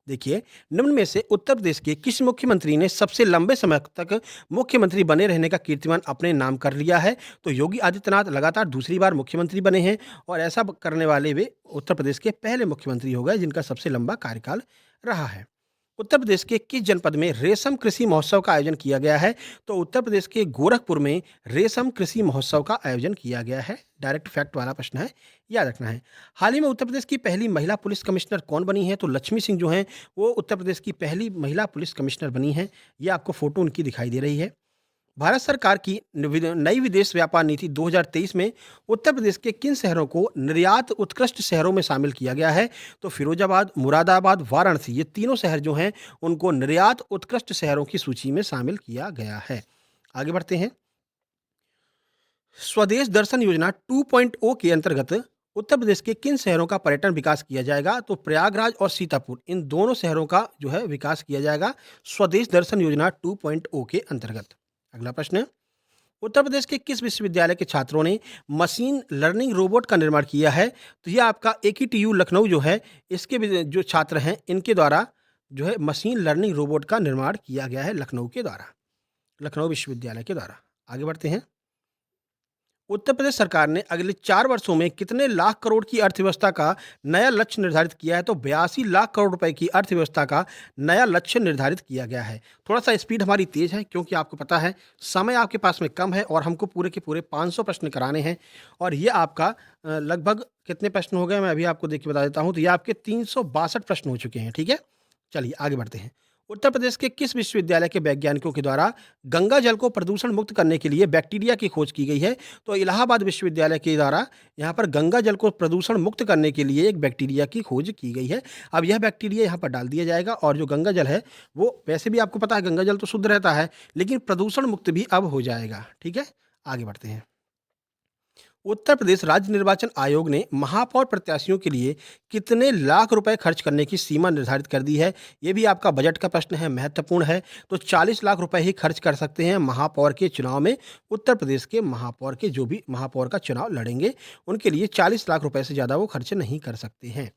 देखिए, निम्न में से उत्तर प्रदेश के किस मुख्यमंत्री ने सबसे लंबे समय तक मुख्यमंत्री बने रहने का कीर्तिमान अपने नाम कर लिया है? तो योगी आदित्यनाथ लगातार दूसरी बार मुख्यमंत्री बने हैं और ऐसा करने वाले वे उत्तर प्रदेश के पहले मुख्यमंत्री हो गए जिनका सबसे लंबा कार्यकाल रहा है। उत्तर प्रदेश के किस जनपद में रेशम कृषि महोत्सव का आयोजन किया गया है? तो उत्तर प्रदेश के गोरखपुर में रेशम कृषि महोत्सव का आयोजन किया गया है। डायरेक्ट फैक्ट वाला प्रश्न है, याद रखना है। हाल ही में उत्तर प्रदेश की पहली महिला पुलिस कमिश्नर कौन बनी है? तो लक्ष्मी सिंह जो हैं वो उत्तर प्रदेश की पहली महिला पुलिस कमिश्नर बनी हैं। ये आपको फोटो उनकी दिखाई दे रही है। भारत सरकार की नई विदेश व्यापार नीति 2023 में उत्तर प्रदेश के किन शहरों को निर्यात उत्कृष्ट शहरों में शामिल किया गया है? तो फिरोजाबाद, मुरादाबाद, वाराणसी, ये तीनों शहर जो हैं उनको निर्यात उत्कृष्ट शहरों की सूची में शामिल किया गया है। आगे बढ़ते हैं, स्वदेश दर्शन योजना 2.0 के अंतर्गत उत्तर प्रदेश के किन शहरों का पर्यटन विकास किया जाएगा? तो प्रयागराज और सीतापुर, इन दोनों शहरों का जो है विकास किया जाएगा स्वदेश दर्शन योजना 2.0 के अंतर्गत। अगला प्रश्न, उत्तर प्रदेश के किस विश्वविद्यालय के छात्रों ने मशीन लर्निंग रोबोट का निर्माण किया है? तो ये आपका AKTU लखनऊ जो है, इसके जो छात्र हैं इनके द्वारा जो है मशीन लर्निंग रोबोट का निर्माण किया गया है लखनऊ के द्वारा, लखनऊ विश्वविद्यालय के द्वारा। आगे बढ़ते हैं, उत्तर प्रदेश सरकार ने अगले 4 वर्षों में कितने लाख करोड़ की अर्थव्यवस्था का नया लक्ष्य निर्धारित किया है? तो 82 लाख करोड़ रुपए की अर्थव्यवस्था का नया लक्ष्य निर्धारित किया गया है। थोड़ा सा स्पीड हमारी तेज है क्योंकि आपको पता है समय आपके पास में कम है और हमको पूरे के पूरे 500 प्रश्न कराने हैं और ये आपका लगभग कितने प्रश्न हो गए मैं अभी आपको देख के बता देता हूँ। तो ये आपके 362 प्रश्न हो चुके हैं। ठीक है, चलिए आगे बढ़ते हैं। उत्तर प्रदेश के किस विश्वविद्यालय के वैज्ञानिकों के द्वारा गंगा जल को प्रदूषण मुक्त करने के लिए बैक्टीरिया की खोज की गई है? तो इलाहाबाद विश्वविद्यालय के द्वारा यहाँ पर गंगा जल को प्रदूषण मुक्त करने के लिए एक बैक्टीरिया की खोज की गई है। अब यह बैक्टीरिया यहाँ पर डाल दिया जाएगा और जो गंगा जल है वो वैसे भी आपको पता है गंगा जल तो शुद्ध रहता है लेकिन प्रदूषण मुक्त भी अब हो जाएगा। ठीक है, आगे बढ़ते हैं। उत्तर प्रदेश राज्य निर्वाचन आयोग ने महापौर प्रत्याशियों के लिए कितने लाख रुपए खर्च करने की सीमा निर्धारित कर दी है? ये भी आपका बजट का प्रश्न है, महत्वपूर्ण है। तो 40 लाख रुपए ही खर्च कर सकते हैं महापौर के चुनाव में। उत्तर प्रदेश के महापौर के जो भी महापौर का चुनाव लड़ेंगे उनके लिए 40 लाख रुपए से ज़्यादा वो खर्च नहीं कर सकते हैं।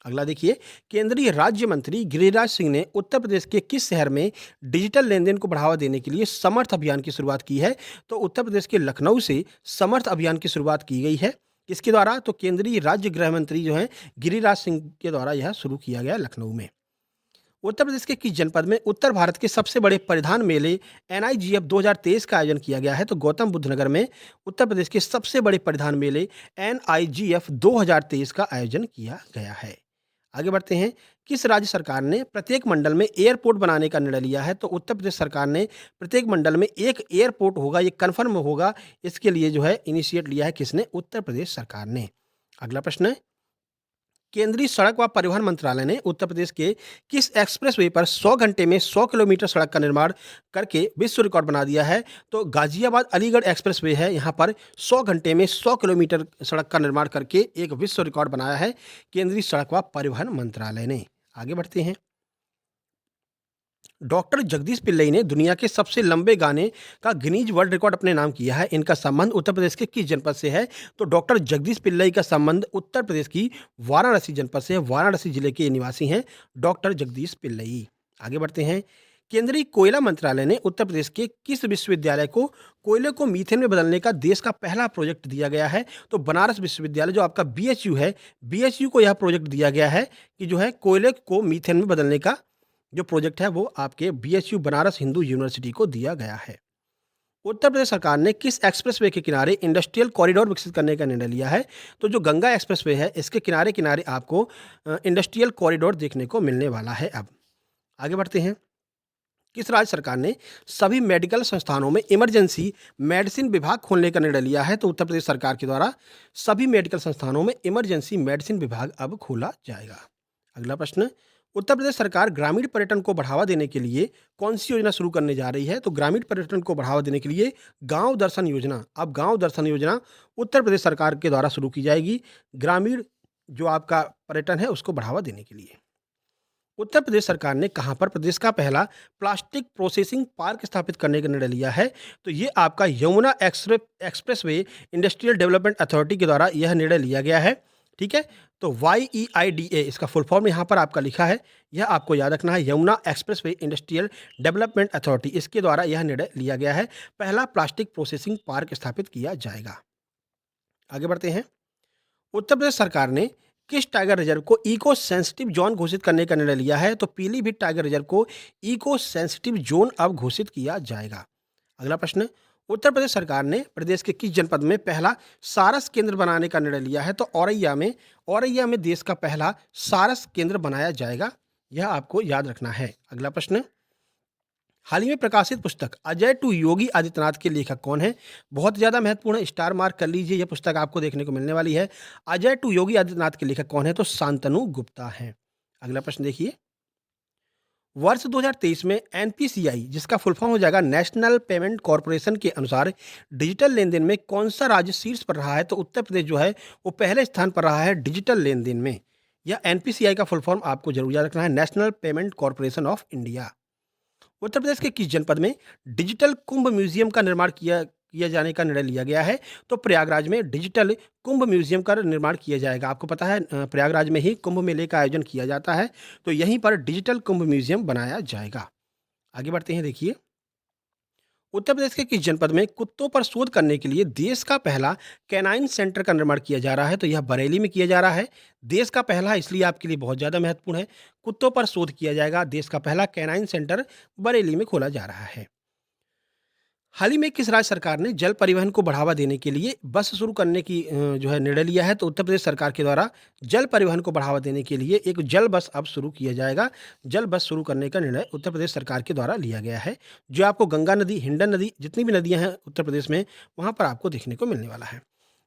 अगला देखिए, केंद्रीय राज्य मंत्री गिरिराज सिंह ने उत्तर प्रदेश के किस शहर में डिजिटल लेन-देन को बढ़ावा देने के लिए समर्थ अभियान की शुरुआत की है? तो उत्तर प्रदेश के लखनऊ से समर्थ अभियान की शुरुआत की गई है। किसके द्वारा? तो केंद्रीय राज्य गृह मंत्री जो हैं गिरिराज सिंह के द्वारा यह शुरू किया गया लखनऊ में। उत्तर प्रदेश के किस जनपद में उत्तर भारत के सबसे बड़े परिधान मेले NIGF 2023 का आयोजन किया गया है? तो गौतम बुद्ध नगर में उत्तर प्रदेश के सबसे बड़े परिधान मेले NIGF 2023 का आयोजन किया गया है। आगे बढ़ते हैं, किस राज्य सरकार ने प्रत्येक मंडल में एयरपोर्ट बनाने का निर्णय लिया है? तो उत्तर प्रदेश सरकार ने प्रत्येक मंडल में एक एयरपोर्ट होगा, ये कन्फर्म होगा, इसके लिए जो है इनिशिएट लिया है किसने? उत्तर प्रदेश सरकार ने। अगला प्रश्न है, केंद्रीय सड़क व परिवहन मंत्रालय ने उत्तर प्रदेश के किस एक्सप्रेसवे पर 100 घंटे में 100 किलोमीटर सड़क का निर्माण करके विश्व रिकॉर्ड बना दिया है? तो गाजियाबाद अलीगढ़ एक्सप्रेसवे है, यहाँ पर 100 घंटे में 100 किलोमीटर सड़क का निर्माण करके एक विश्व रिकॉर्ड बनाया है केंद्रीय सड़क व परिवहन मंत्रालय ने। आगे बढ़ते हैं, डॉक्टर जगदीश पिल्लई ने दुनिया के सबसे लंबे गाने का गिनीज वर्ल्ड रिकॉर्ड अपने नाम किया है। इनका संबंध उत्तर प्रदेश के किस जनपद से है? तो डॉक्टर जगदीश पिल्लई का संबंध उत्तर प्रदेश की वाराणसी जनपद से है। वाराणसी जिले के निवासी हैं डॉक्टर जगदीश पिल्लई। आगे बढ़ते हैं, केंद्रीय कोयला मंत्रालय ने उत्तर प्रदेश के किस विश्वविद्यालय को कोयले को मीथेन में बदलने का देश का पहला प्रोजेक्ट दिया गया है? तो बनारस विश्वविद्यालय जो आपका BHU है, BHU को यह प्रोजेक्ट दिया गया है कि जो है कोयले को मीथेन में बदलने का जो प्रोजेक्ट है वो आपके BHU बनारस हिंदू यूनिवर्सिटी को दिया गया है। उत्तर प्रदेश सरकार ने किस एक्सप्रेसवे के किनारे इंडस्ट्रियल कॉरिडोर विकसित करने का निर्णय लिया है? तो जो गंगा एक्सप्रेसवे है, इसके किनारे-किनारे आपको इंडस्ट्रियल कॉरिडोर देखने को मिलने वाला है अब। आगे बढ़ते हैं। किस राज्य सरकार ने सभी मेडिकल संस्थानों में इमरजेंसी मेडिसिन विभाग खोलने का निर्णय लिया है? तो उत्तर प्रदेश सरकार के द्वारा सभी मेडिकल संस्थानों में इमरजेंसी मेडिसिन विभाग अब खोला जाएगा। अगला प्रश्न, उत्तर प्रदेश सरकार ग्रामीण पर्यटन को बढ़ावा देने के लिए कौन सी योजना शुरू करने जा रही है? तो ग्रामीण पर्यटन को बढ़ावा देने के लिए गांव दर्शन योजना, अब गांव दर्शन योजना उत्तर प्रदेश सरकार के द्वारा शुरू की जाएगी, ग्रामीण जो आपका पर्यटन है उसको बढ़ावा देने के लिए। उत्तर प्रदेश सरकार ने कहाँ पर प्रदेश का पहला प्लास्टिक प्रोसेसिंग पार्क स्थापित करने का निर्णय लिया है? तो ये आपका Yamuna expressway industrial development authority के द्वारा यह निर्णय लिया गया है। ठीक है, तो YEIDA इसका फुल फॉर्म यहाँ पर आपका लिखा है, यह आपको याद रखना है, Yamuna expressway industrial development authority, इसके द्वारा यह निर्णय लिया गया है, पहला प्लास्टिक प्रोसेसिंग पार्क स्थापित किया जाएगा। आगे बढ़ते हैं। उत्तर प्रदेश सरकार ने किस टाइगर रिजर्व को इको सेंसिटिव जोन घोषित करने का निर्णय लिया है? तो पीलीभीत टाइगर रिजर्व को इको सेंसिटिव जोन अब घोषित किया जाएगा। अगला प्रश्न, उत्तर प्रदेश सरकार ने प्रदेश के किस जनपद में पहला सारस केंद्र बनाने का निर्णय लिया है? तो औरैया में देश का पहला सारस केंद्र बनाया जाएगा, यह आपको याद रखना है। अगला प्रश्न, हाल ही में प्रकाशित पुस्तक अजय टू योगी आदित्यनाथ के लेखक कौन है? बहुत ज़्यादा महत्वपूर्ण है, स्टार मार्क कर लीजिए, यह पुस्तक आपको देखने को मिलने वाली है। अजय टू योगी आदित्यनाथ के लेखक कौन है? तो शांतनु गुप्ता हैं। अगला प्रश्न देखिए, वर्ष 2023 में एनपीसीआई, जिसका फुल फॉर्म हो जाएगा नेशनल पेमेंट कॉर्पोरेशन, के अनुसार डिजिटल लेन देन में कौन सा राज्य शीर्ष पर रहा है? तो उत्तर प्रदेश जो है वो पहले स्थान पर रहा है डिजिटल लेन देन में। यह एनपीसीआई का फुल फॉर्म आपको जरूर याद रखना है, National Payment Corporation of India. Uttar Pradesh के किस जनपद में डिजिटल कुंभ म्यूजियम का निर्माण किया किया जाने का निर्णय लिया गया है? तो प्रयागराज में डिजिटल कुंभ म्यूजियम का निर्माण किया जाएगा। आपको पता है प्रयागराज में ही कुंभ मेले का आयोजन किया जाता है, तो यहीं पर डिजिटल कुंभ म्यूजियम बनाया जाएगा। आगे बढ़ते हैं। देखिए, उत्तर प्रदेश के किस जनपद में कुत्तों पर शोध करने के लिए देश का पहला कैनाइन सेंटर का निर्माण किया जा रहा है? तो यह बरेली में किया जा रहा है। देश का पहला इसलिए आपके लिए बहुत ज़्यादा महत्वपूर्ण है, कुत्तों पर शोध किया जाएगा, देश का पहला कैनाइन सेंटर बरेली में खोला जा रहा है। हाल ही में किस राज्य सरकार ने जल परिवहन को बढ़ावा देने के लिए बस शुरू करने की जो है निर्णय लिया है? तो उत्तर प्रदेश सरकार के द्वारा जल परिवहन को बढ़ावा देने के लिए एक जल बस अब शुरू किया जाएगा। जल बस शुरू करने का निर्णय उत्तर प्रदेश सरकार के द्वारा लिया गया है, जो आपको गंगा नदी, हिंडन नदी, जितनी भी नदियां हैं उत्तर प्रदेश में, वहां पर आपको देखने को मिलने वाला है।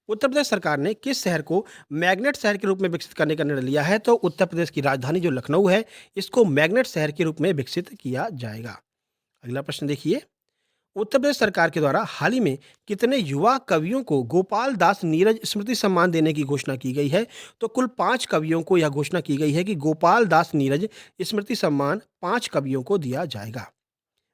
उत्तर प्रदेश सरकार ने किस शहर को मैग्नेट शहर के रूप में विकसित करने का निर्णय लिया है? तो उत्तर प्रदेश की राजधानी जो लखनऊ है, इसको मैग्नेट शहर के रूप में विकसित किया जाएगा। अगला प्रश्न देखिए, उत्तर प्रदेश सरकार के द्वारा हाल ही में कितने युवा कवियों को गोपाल दास नीरज स्मृति सम्मान देने की घोषणा की गई है? तो कुल 5 कवियों को यह घोषणा की गई है कि गोपाल दास नीरज स्मृति सम्मान 5 कवियों को दिया जाएगा।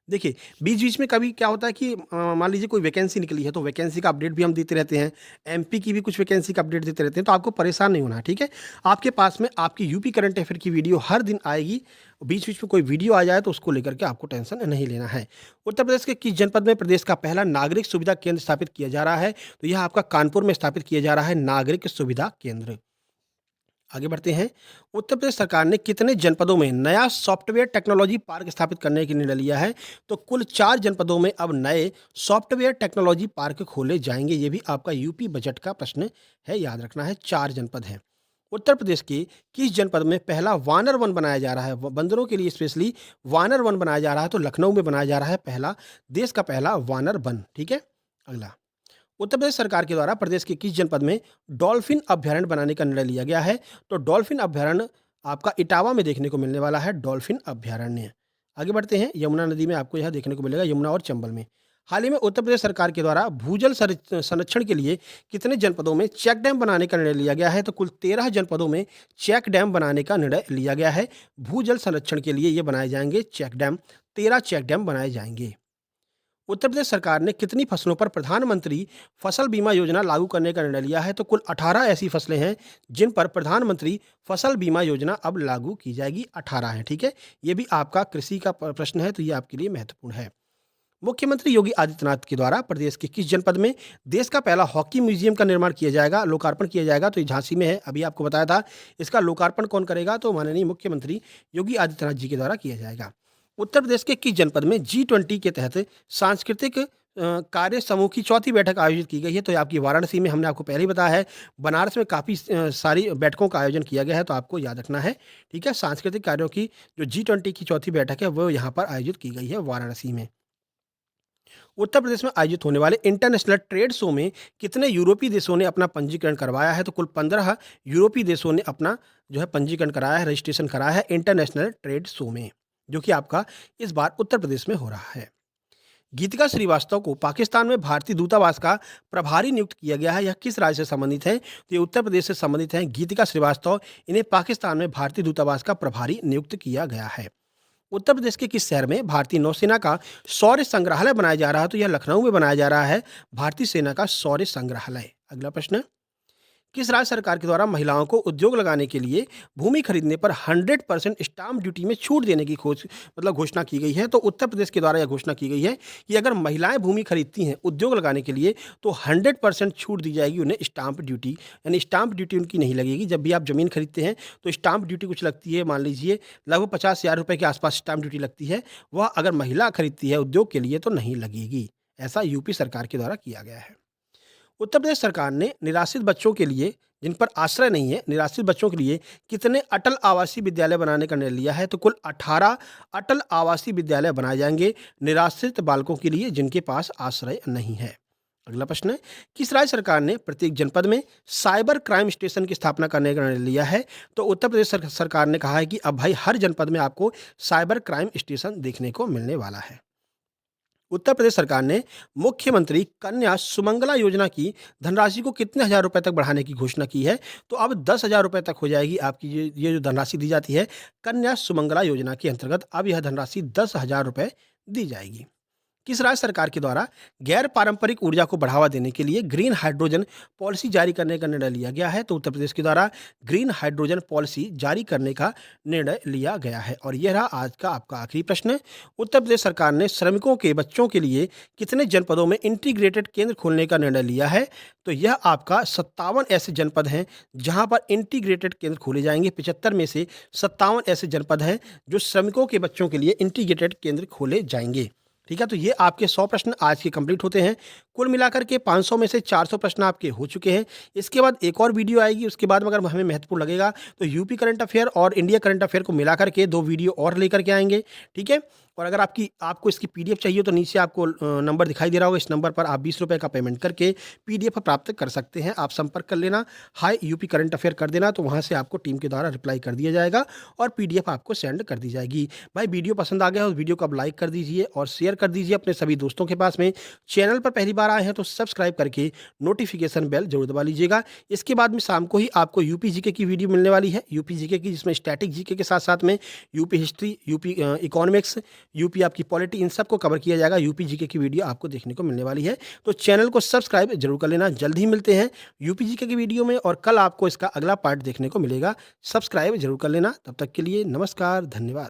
देखिए, बीच-बीच में कभी क्या होता है कि मान लीजिए कोई वैकेंसी निकली है, तो वैकेंसी का अपडेट भी हम देते रहते हैं, एमपी की भी कुछ वैकेंसी का अपडेट देते रहते हैं, तो आपको परेशान नहीं होना है, ठीक है? आपके पास में आपकी यूपी करंट अफेयर की वीडियो हर दिन आएगी, बीच-बीच में कोई वीडियो आ जाए तो उसको लेकर के आपको टेंशन नहीं लेना है। उत्तर प्रदेश के किस जनपद में प्रदेश का पहला नागरिक सुविधा केंद्र स्थापित किया जा रहा है? तो यह आपका कानपुर में स्थापित किया जा रहा है, नागरिक सुविधा केंद्र। आगे बढ़ते हैं। उत्तर प्रदेश सरकार ने कितने जनपदों में नया सॉफ्टवेयर टेक्नोलॉजी पार्क स्थापित करने का निर्णय लिया है? तो कुल 4 जनपदों में अब नए सॉफ्टवेयर टेक्नोलॉजी पार्क खोले जाएंगे। ये भी आपका यूपी बजट का प्रश्न है, याद रखना है, 4 जनपद हैं। उत्तर प्रदेश के किस जनपद में पहला वानर वन बनाया जा रहा है? बंदरों के लिए स्पेशली वानर वन बनाया जा रहा है, तो लखनऊ में बनाया जा रहा है पहला, देश का पहला वानर वन। ठीक है, अगला, उत्तर प्रदेश सरकार के द्वारा प्रदेश के किस जनपद में डॉल्फिन अभ्यारण्य बनाने का निर्णय लिया गया है? तो डॉल्फिन अभ्यारण्य आपका इटावा में देखने को मिलने वाला है, डॉल्फिन अभ्यारण्य। आगे बढ़ते हैं। यमुना नदी में आपको यह देखने को मिलेगा, यमुना और चंबल में। हाल ही में उत्तर प्रदेश सरकार के द्वारा भूजल संरक्षण के लिए कितने जनपदों में चेक डैम बनाने का निर्णय लिया गया है? तो कुल 13 जनपदों में चेक डैम बनाने का निर्णय लिया गया है। भूजल संरक्षण के लिए ये बनाए जाएंगे चेक डैम, 13 चेक डैम बनाए जाएंगे। उत्तर प्रदेश सरकार ने कितनी फसलों पर प्रधानमंत्री फसल बीमा योजना लागू करने का निर्णय लिया है? तो कुल 18 ऐसी फसलें हैं जिन पर प्रधानमंत्री फसल बीमा योजना अब लागू की जाएगी, 18 है। ठीक है, ये भी आपका कृषि का प्रश्न है, तो ये आपके लिए महत्वपूर्ण है। मुख्यमंत्री योगी आदित्यनाथ के द्वारा प्रदेश के किस जनपद में देश का पहला हॉकी म्यूजियम का निर्माण किया जाएगा, लोकार्पण किया जाएगा? तो ये झांसी में है, अभी आपको बताया था। इसका लोकार्पण कौन करेगा? तो माननीय मुख्यमंत्री योगी आदित्यनाथ जी के द्वारा किया जाएगा। उत्तर प्रदेश के किस जनपद में G20 के तहत सांस्कृतिक कार्य समूह की चौथी बैठक आयोजित की गई है। तो ये आपकी वाराणसी में, हमने आपको पहले ही बताया है। बनारस में काफ़ी सारी बैठकों का आयोजन किया गया है, तो आपको याद रखना है। ठीक है, सांस्कृतिक कार्यों की जो G20 की चौथी बैठक है वो यहाँ पर आयोजित की गई है वाराणसी में। उत्तर प्रदेश में आयोजित होने वाले इंटरनेशनल ट्रेड शो में कितने यूरोपीय देशों ने अपना पंजीकरण करवाया है? तो कुल 15 यूरोपीय देशों ने अपना जो है पंजीकरण कराया है, रजिस्ट्रेशन कराया है इंटरनेशनल ट्रेड शो में, जो कि आपका इस बार उत्तर प्रदेश में हो रहा है। गीतिका श्रीवास्तव को पाकिस्तान में भारतीय दूतावास का प्रभारी नियुक्त किया गया है। यह किस राज्य से संबंधित है? तो ये उत्तर प्रदेश से संबंधित है। गीतिका श्रीवास्तव, इन्हें पाकिस्तान में भारतीय दूतावास का प्रभारी नियुक्त किया गया है। उत्तर प्रदेश के किस शहर में भारतीय नौसेना का शौर्य संग्रहालय बनाया जा रहा है? तो यह लखनऊ में बनाया जा रहा है भारतीय सेना का शौर्य संग्रहालय। अगला प्रश्न, किस राज्य सरकार के द्वारा महिलाओं को उद्योग लगाने के लिए भूमि खरीदने पर 100% स्टाम्प ड्यूटी में छूट देने की घोषणा की गई है? तो उत्तर प्रदेश के द्वारा यह घोषणा की गई है कि अगर महिलाएं भूमि खरीदती हैं उद्योग लगाने के लिए तो 100% छूट दी जाएगी उन्हें स्टाम्प ड्यूटी, यानी स्टाम्प ड्यूटी उनकी नहीं लगेगी। जब भी आप जमीन खरीदते हैं तो स्टाम्प ड्यूटी कुछ लगती है, मान लीजिए लगभग 50,000 रुपये के आसपास स्टाम्प ड्यूटी लगती है। वह अगर महिला खरीदती है उद्योग के लिए तो नहीं लगेगी। ऐसा यूपी सरकार के द्वारा किया गया है। उत्तर प्रदेश सरकार ने निराश्रित बच्चों के लिए, जिन पर आश्रय नहीं है, निराश्रित बच्चों के लिए कितने अटल आवासीय विद्यालय बनाने का निर्णय लिया है? तो कुल 18 अटल आवासीय विद्यालय बनाए जाएंगे निराश्रित बालकों के लिए जिनके पास आश्रय नहीं है। अगला प्रश्न है, किस राज्य सरकार ने प्रत्येक जनपद में साइबर क्राइम स्टेशन की स्थापना करने का निर्णय लिया है? तो उत्तर प्रदेश सरकार ने कहा है कि अब भाई हर जनपद में आपको साइबर क्राइम स्टेशन देखने को मिलने वाला है। उत्तर प्रदेश सरकार ने मुख्यमंत्री कन्या सुमंगला योजना की धनराशि को कितने हजार रुपए तक बढ़ाने की घोषणा की है? तो अब 10,000 रुपए तक हो जाएगी आपकी ये जो धनराशि दी जाती है कन्या सुमंगला योजना के अंतर्गत। अब यह धनराशि 10,000 रुपए दी जाएगी। किस राज्य सरकार के द्वारा गैर पारंपरिक ऊर्जा को बढ़ावा देने के लिए ग्रीन हाइड्रोजन पॉलिसी जारी करने का निर्णय लिया गया है? तो उत्तर प्रदेश के द्वारा ग्रीन हाइड्रोजन पॉलिसी जारी करने का निर्णय लिया गया है। और यह रहा आज का आपका आखिरी प्रश्न। उत्तर प्रदेश सरकार ने श्रमिकों के बच्चों के लिए कितने जनपदों में इंटीग्रेटेड केंद्र खोलने का निर्णय लिया है? तो यह आपका 57 ऐसे जनपद हैं जहां पर इंटीग्रेटेड केंद्र खोले जाएंगे। 75 में से 57 ऐसे जनपद हैं जो श्रमिकों के बच्चों के लिए इंटीग्रेटेड केंद्र खोले जाएंगे। ठीक है, तो ये आपके 100 प्रश्न आज के कंप्लीट होते हैं। कुल मिलाकर के 500 में से 400 प्रश्न आपके हो चुके हैं। इसके बाद एक और वीडियो आएगी, उसके बाद अगर हमें महत्वपूर्ण लगेगा तो यूपी करंट अफेयर और इंडिया करंट अफेयर को मिलाकर के 2 वीडियो और लेकर के आएंगे। ठीक है, और अगर आपको इसकी पीडीएफ चाहिए तो नीचे आपको नंबर दिखाई दे रहा होगा, इस नंबर पर आप 20 रुपये का पेमेंट करके पीडीएफ प्राप्त कर सकते हैं। आप संपर्क कर लेना, हाय यूपी करंट अफेयर कर देना, तो वहाँ से आपको टीम के द्वारा रिप्लाई कर दिया जाएगा और पीडीएफ आपको सेंड कर दी जाएगी। भाई वीडियो पसंद आ गया हो, वीडियो को आप लाइक कर दीजिए और शेयर कर दीजिए अपने सभी दोस्तों के पास में। चैनल पर पहली बार आए हैं तो सब्सक्राइब करके नोटिफिकेशन बेल जरूर दबा लीजिएगा। इसके बाद में शाम को ही आपको यूपी जीके की वीडियो मिलने वाली है, यूपी जीके की, जिसमें स्टैटिक जीके के साथ साथ में UP history, UP economics, UP आपकी पॉलिटी, इन सब को कवर किया जाएगा। यूपी जीके की वीडियो आपको देखने को मिलने वाली है, तो चैनल को सब्सक्राइब जरूर कर लेना। जल्द ही मिलते हैं यूपी जीके की वीडियो में और कल आपको इसका अगला पार्ट देखने को मिलेगा। सब्सक्राइब जरूर कर लेना। तब तक के लिए नमस्कार, धन्यवाद।